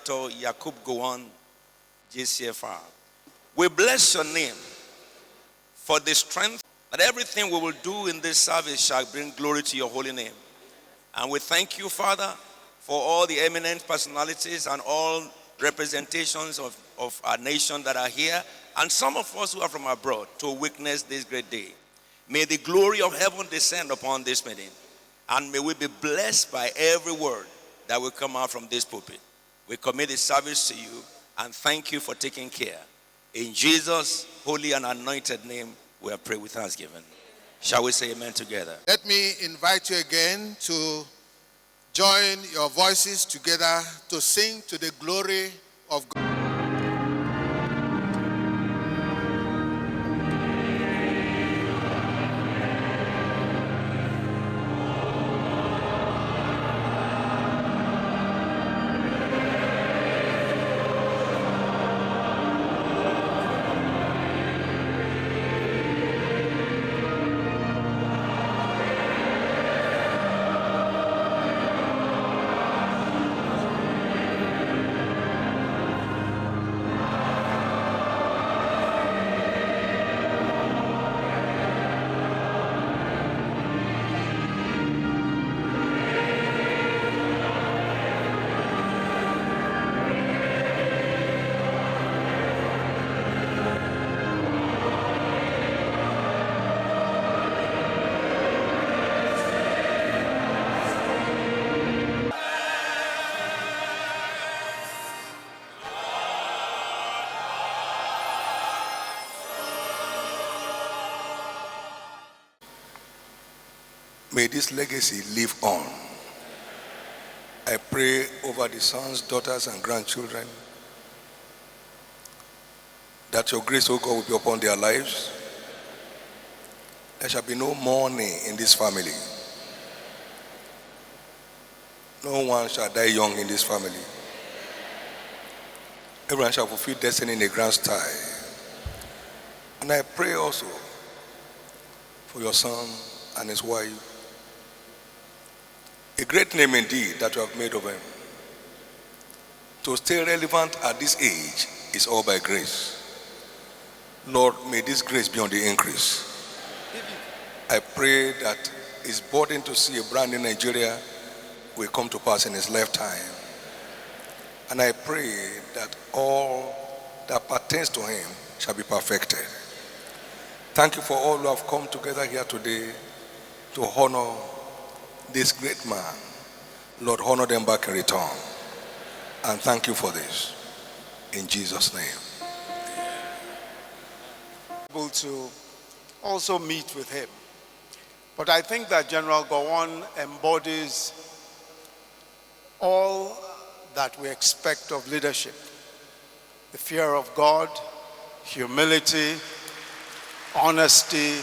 Dr. Yakubu Gowon, GCFR. We bless your name for the strength that everything we will do in this service shall bring glory to your holy name. And we thank you, Father, for all the eminent personalities and all representations of our nation that are here, and some of us who are from abroad to witness this great day. May the glory of heaven descend upon this meeting, and may we be blessed by every word that will come out from this pulpit. We commit the service to you and thank you for taking care. In Jesus' holy and anointed name, we have prayed with thanksgiving. Shall we say amen together? Let me invite you again to join your voices together to sing to the glory of God. May this legacy live on. I pray over the sons, daughters, and grandchildren that your grace, O God, will be upon their lives. There shall be no mourning in this family. No one shall die young in this family. Everyone shall fulfill destiny in a grand style. And I pray also for your son and his wife. A great name indeed that you have made of him. To stay relevant at this age is all by grace. Lord, may this grace be on the increase. I pray that his burden to see a brand new Nigeria will come to pass in his lifetime. And I pray that all that pertains to him shall be perfected. Thank you for all who have come together here today to honor this great man. Lord, honor them back in return. And thank you for this. In Jesus' name. Able to also meet with him. But I think that General Gowon embodies all that we expect of leadership. The fear of God, humility, honesty,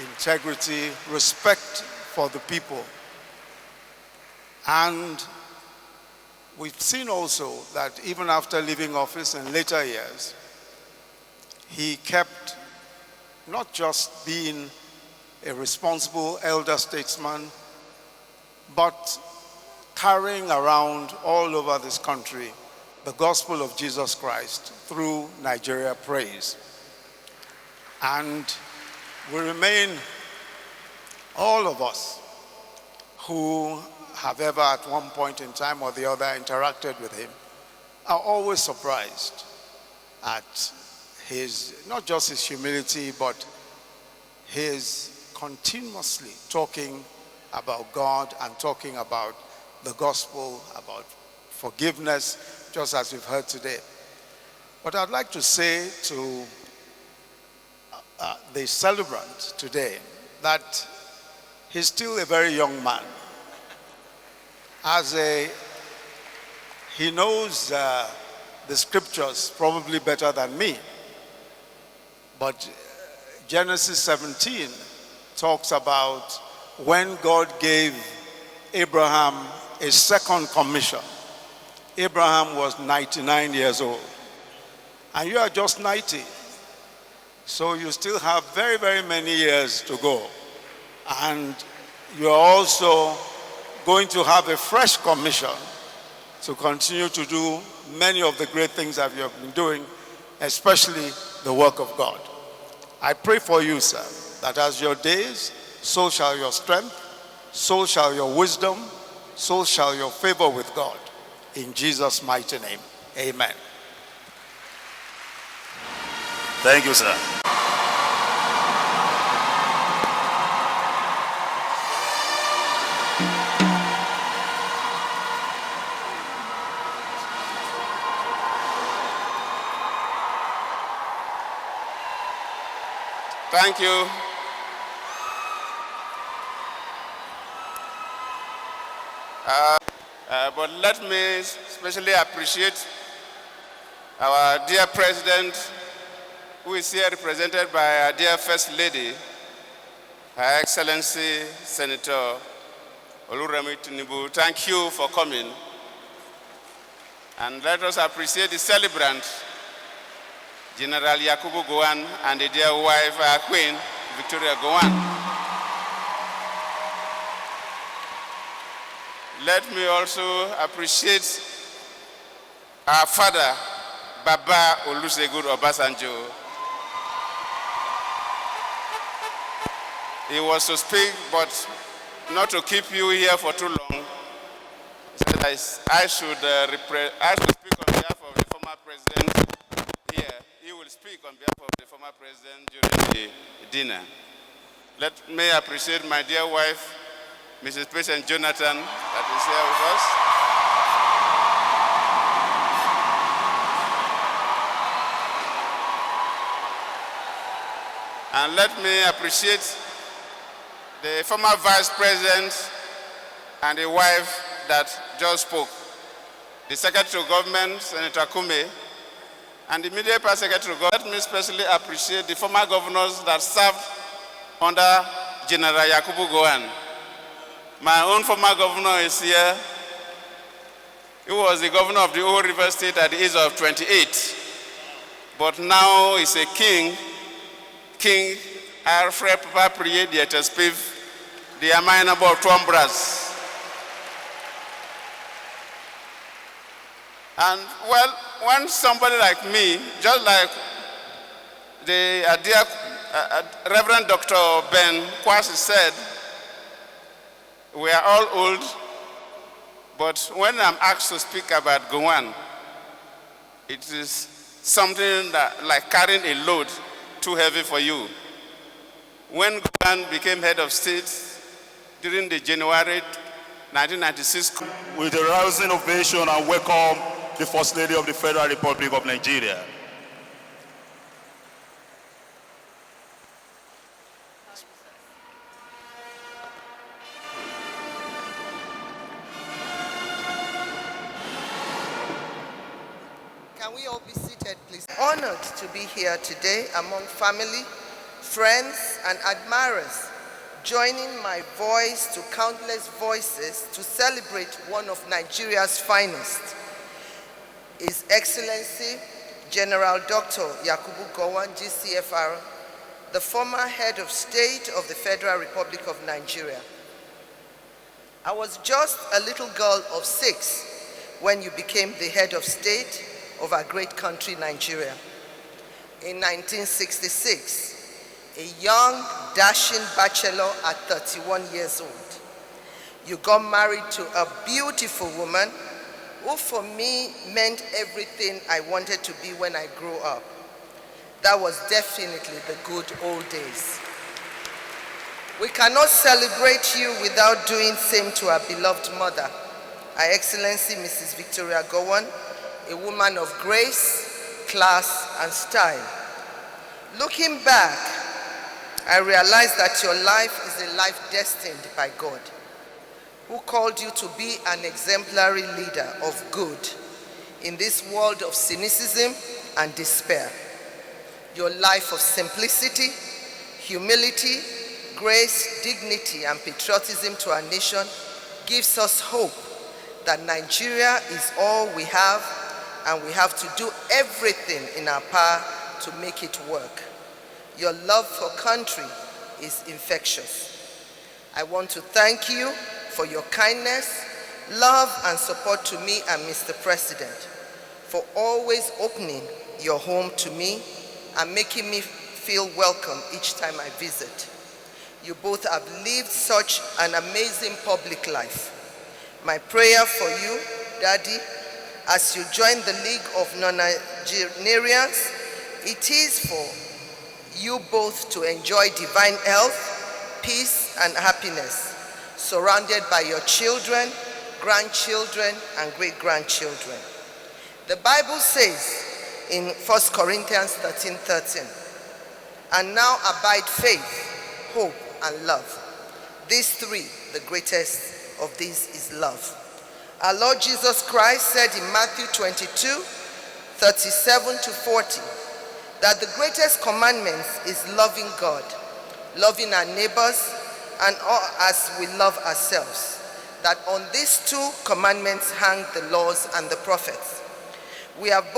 integrity, respect for the people. And we've seen also that even after leaving office in later years, he kept not just being a responsible elder statesman, but carrying around all over this country the gospel of Jesus Christ through Nigeria Praise. And we remain, all of us who have ever at one point in time or the other interacted with him, are always surprised at his, not just his humility, but his continuously talking about God and talking about the gospel, about forgiveness, just as we've heard today. But I'd like to say to the celebrant today that he's still a very young man. He knows the scriptures probably better than me. But Genesis 17 talks about when God gave Abraham a second commission. Abraham was 99 years old. And you are just 90. So you still have very, very many years to go. And you are also going to have a fresh commission to continue to do many of the great things that you have been doing, especially the work of God. I pray for you, sir, that as your days, so shall your strength, so shall your wisdom, so shall your favor with God. In Jesus' mighty name, amen. Thank you, sir. Thank you. But let me especially appreciate our dear President, who is here represented by our dear First Lady, Her Excellency Senator Oluremi Tinubu. Thank you for coming. And let us appreciate the celebrant, General Yakubu Gowon, and the dear wife, our Queen, Victoria Gowon. Let me also appreciate our father, Baba Olusegun Obasanjo. He was to speak, but not to keep you here for too long. He said I should speak on behalf of the former president here. He will speak on behalf of the former president during the dinner. Let me appreciate my dear wife, Mrs. Patient Jonathan, that is here with us. And let me appreciate the former vice president and the wife that just spoke, the Secretary of Government, Senator Kume, and the immediate Secretary of Government. Let me especially appreciate the former governors that served under General Yakubu Gowon. My own former governor is here. He was the governor of the Oho River State at the age of 28. But now he's a king. King Alfred Papa Priye the Etespiv, the Amainabo of Tuambras. And well, when somebody like me, just like the dear Reverend Dr. Ben Kwasi said, we are all old, but when I'm asked to speak about Gowon, it is something that, like carrying a load too heavy for you. When Gowon became head of state during the January 1996, With a rousing ovation and welcome the First Lady of the Federal Republic of Nigeria. Can we all be seated, please? Honored to be here today among family, friends, and admirers, joining my voice to countless voices to celebrate one of Nigeria's finest, His Excellency General Dr. Yakubu Gowon, GCFR, the former head of state of the Federal Republic of Nigeria. I was just a little girl of 6 when you became the head of state of our great country, Nigeria. In 1966, a young, dashing bachelor at 31 years old, you got married to a beautiful woman who for me meant everything I wanted to be when I grew up. That was definitely the good old days. We cannot celebrate you without doing same to our beloved mother, Her Excellency Mrs. Victoria Gowon, a woman of grace, class, and style. Looking back, I realized that your life is a life destined by God, who called you to be an exemplary leader of good in this world of cynicism and despair. Your life of simplicity, humility, grace, dignity, and patriotism to our nation gives us hope that Nigeria is all we have, and we have to do everything in our power to make it work. Your love for country is infectious. I want to thank you for your kindness, love and support to me and Mr. President, for always opening your home to me and making me feel welcome each time I visit. You both have lived such an amazing public life. My prayer for you, Daddy, as you join the League of Non-Nigerians, it is for you both to enjoy divine health, peace, and happiness, surrounded by your children, grandchildren, and great-grandchildren. The Bible says in 1 Corinthians 13:13, and now abide faith, hope, and love. These three, the greatest of these is love. Our Lord Jesus Christ said in Matthew 22:37-40, that the greatest commandment is loving God, loving our neighbors, and as we love ourselves. That on these two commandments hang the laws and the prophets. You have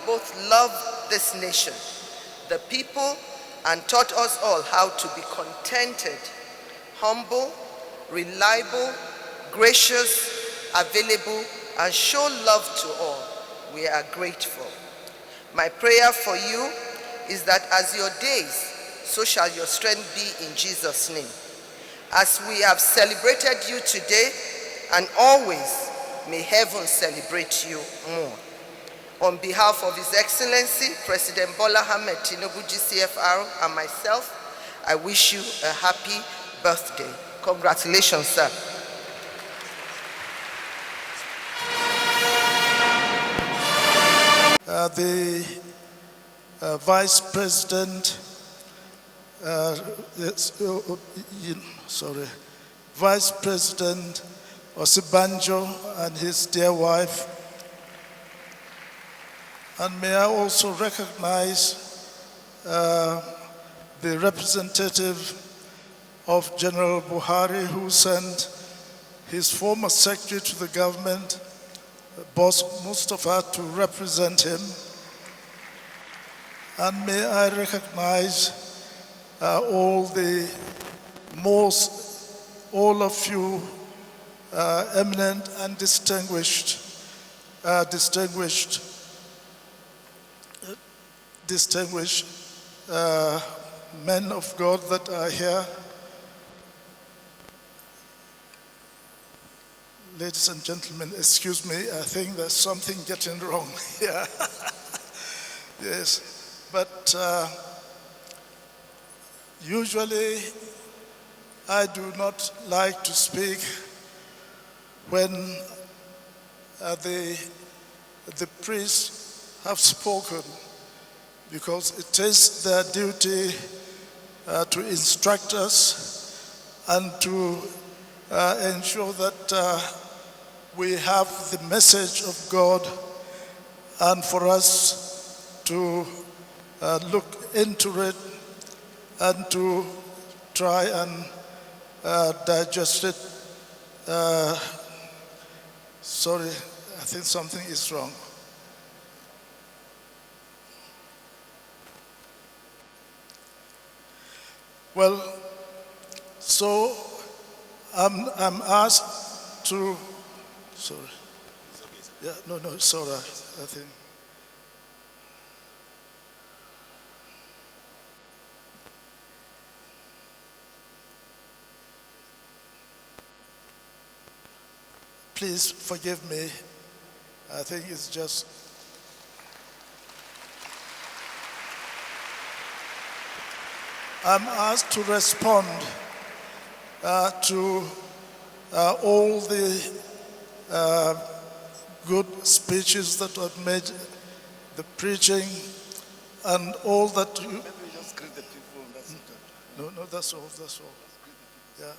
both loved this nation, the people, and taught us all how to be contented, humble, reliable, gracious, available, and show love to all. We are grateful. My prayer for you is that as your days, so shall your strength be in Jesus' name. As we have celebrated you today and always, may heaven celebrate you more. On behalf of His Excellency, President Bola Ahmed Tinubu GCFR, and myself, I wish you a happy birthday. Congratulations, sir. The Vice President, Vice President Osibanjo and his dear wife. And may I also recognize the representative of General Buhari, who sent his former secretary to the government, Boss Mustafa, to represent him. And may I recognize all of you eminent and distinguished men of God that are here. Ladies and gentlemen, excuse me, I think there's something getting wrong here. Yes, but usually I do not like to speak when the priests have spoken, because it is their duty to instruct us and to ensure that we have the message of God, and for us to look into it and to try and digest it. Sorry, I think something is wrong. Well, so I'm asked to, sorry. Yeah, no, it's all right, I think. Please forgive me. I think it's just. I'm asked to respond to all the good speeches that were made, the preaching, and all that. Maybe just greet the people. That's it. No, that's all. Yeah.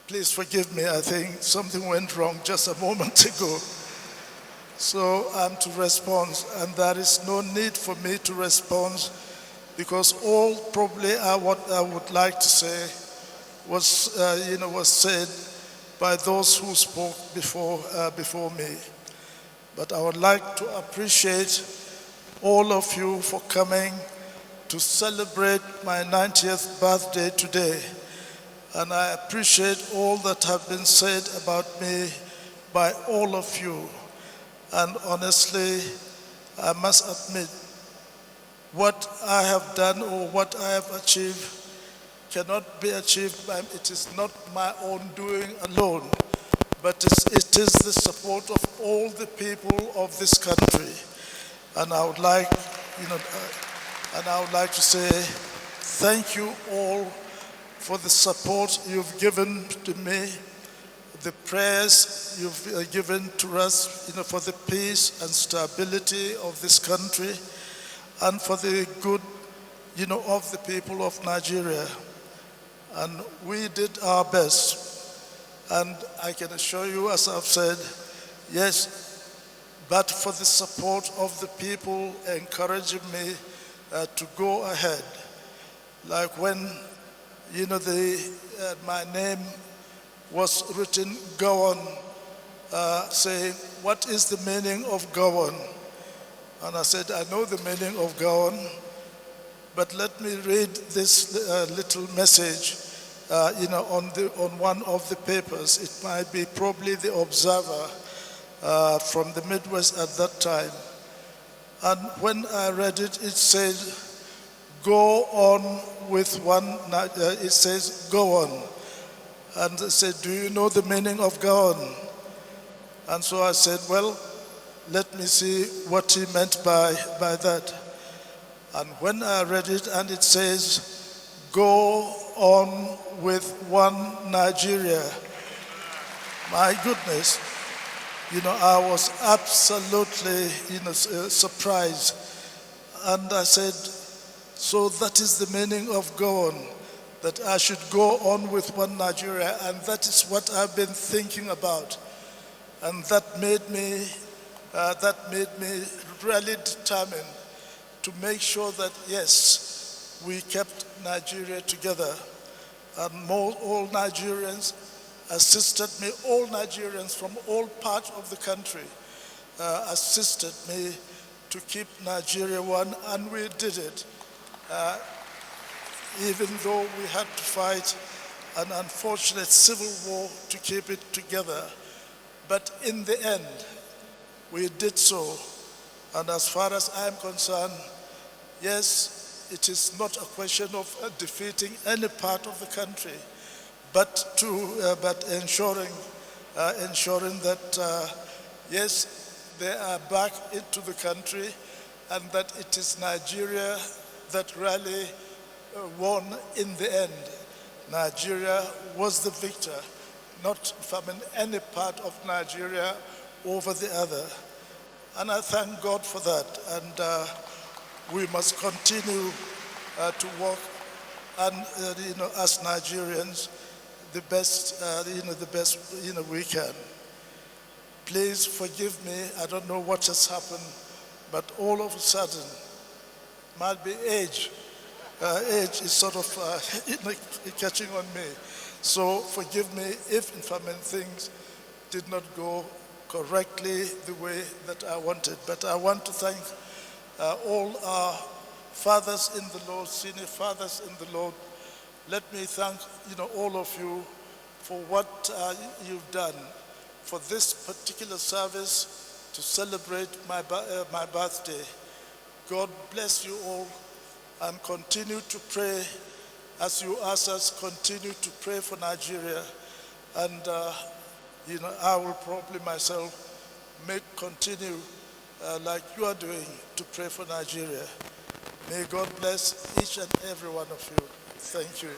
Please forgive me. I think something went wrong just a moment ago. So I'm to respond, and there is no need for me to respond, because all probably what I would like to say was said by those who spoke before me. But I would like to appreciate all of you for coming to celebrate my 90th birthday today. And I appreciate all that have been said about me by all of you. And honestly, I must admit, what I have done or what I have achieved cannot be achieved by, it is not my own doing alone, but it is the support of all the people of this country. And I would like, to say thank you all for the support you've given to me, the prayers you've given to us, for the peace and stability of this country, and for the good, of the people of Nigeria. And we did our best. And I can assure you, as I've said, yes, but for the support of the people encouraging me to go ahead. Like when, my name was written Gowon, saying, what is the meaning of Gowon? And I said, I know the meaning of Gowon, but let me read this little message, on one of the papers. It might be probably the Observer from the Midwest at that time. And when I read it, it said, go on with one, it says, go on. And I said, do you know the meaning of go on? And so I said, well, let me see what he meant by that. And when I read it, and it says, go on with one Nigeria. My goodness, I was absolutely, surprised. And I said, so that is the meaning of go on, that I should go on with one Nigeria. And that is what I've been thinking about. And that made me really determined to make sure that, yes, we kept Nigeria together. And all Nigerians assisted me, all Nigerians from all parts of the country assisted me to keep Nigeria one, and we did it. Even though we had to fight an unfortunate civil war to keep it together. But in the end, we did so. And as far as I'm concerned, yes, it is not a question of defeating any part of the country, but ensuring that, yes, they are back into the country, and that it is Nigeria that really won in the end. Nigeria was the victor, not from any part of Nigeria over the other. And I thank God for that. And we must continue to work, and as Nigerians, the best we can. Please forgive me. I don't know what has happened, but all of a sudden, might be age. Age is sort of catching on me. So forgive me if things did not go correctly the way that I wanted. But I want to thank all our fathers in the Lord, senior fathers in the Lord. Let me thank all of you for what you've done for this particular service to celebrate my birthday. God bless you all, and continue to pray as you ask us, continue to pray for Nigeria. And I will probably myself continue like you are doing to pray for Nigeria. May God bless each and every one of you. Thank you.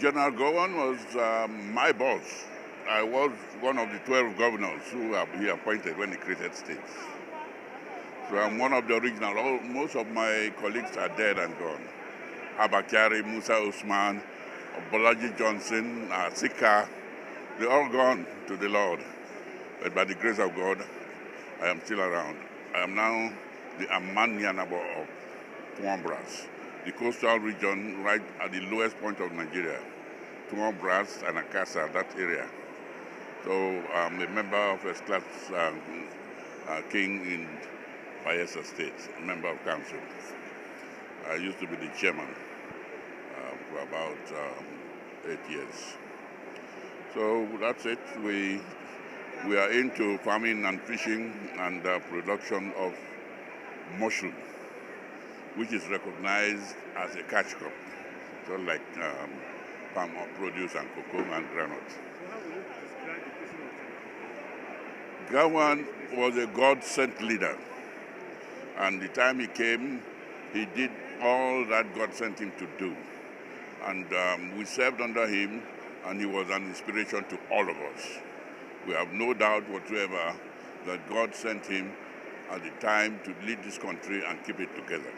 General Gowon was my boss. I was one of the 12 governors who he appointed when he created states. So I'm one of the original. Most of my colleagues are dead and gone. Abakari, Musa Usman, Bolaji Johnson, Sika, They're all gone to the Lord. But by the grace of God, I am still around. I am now the Amanyanabo of Tuambras, the coastal region right at the lowest point of Nigeria. Tuambras and Akasa, that area. So I'm a member of first class king in Bayelsa State, a member of council. I used to be the chairman for about 8 years. So that's it. We are into farming and fishing and production of mushroom, which is recognized as a catch crop, so like palm produce and cocoa and granite. Gowon was a God-sent leader, and the time he came, he did all that God sent him to do. And we served under him, and he was an inspiration to all of us. We have no doubt whatsoever that God sent him at the time to lead this country and keep it together.